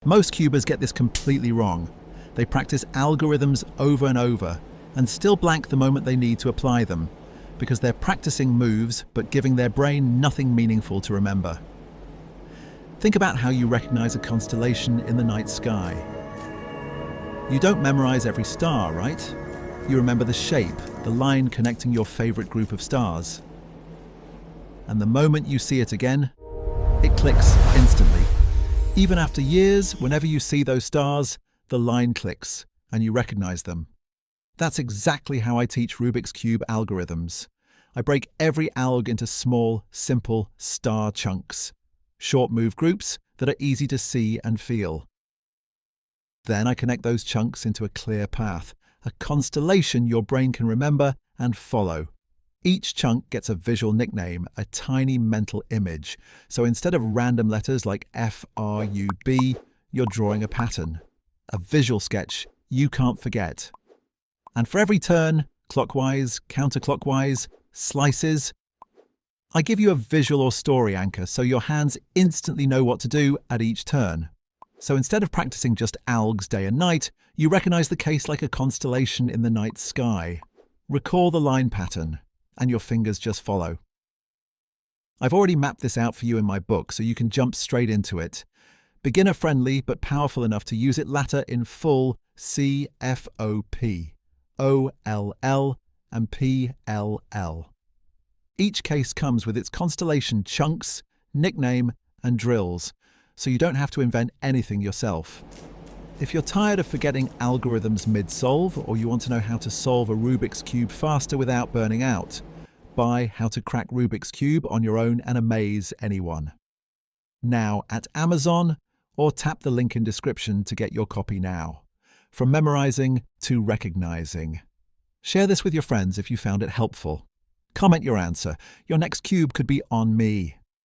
Most cubers get this completely wrong. They practice algorithms over and over and still blank the moment they need to apply them because they're practicing moves but giving their brain nothing meaningful to remember. Think about how you recognize a constellation in the night sky. You don't memorize every star, right? You remember the shape, the line connecting your favorite group of stars. And the moment you see it again, it clicks instantly. Even after years, whenever you see those stars, the line clicks and you recognize them. That's exactly how I teach Rubik's Cube algorithms. I break every alg into small, simple star chunks, short move groups that are easy to see and feel. Then I connect those chunks into a clear path, a constellation your brain can remember and follow. Each chunk gets a visual nickname, a tiny mental image. So instead of random letters like F, R, U, B, you're drawing a pattern, a visual sketch you can't forget. And for every turn, clockwise, counterclockwise, slices, I give you a visual or story anchor so your hands instantly know what to do at each turn. So instead of practicing just algs day and night, you recognize the case like a constellation in the night sky. Recall the line pattern, and your fingers just follow. I've already mapped this out for you in my book, so you can jump straight into it. Beginner-friendly, but powerful enough to use it later in full C, F, O, P, O, L, L, and P, L, L. Each case comes with its constellation chunks, nickname, and drills, so you don't have to invent anything yourself. If you're tired of forgetting algorithms mid-solve, or you want to know how to solve a Rubik's Cube faster without burning out, buy How to Crack Rubik's Cube on your own and amaze anyone. Now at Amazon, or tap the link in description to get your copy now. From memorizing to recognizing. Share this with your friends if you found it helpful. Comment your answer. Your next cube could be on me.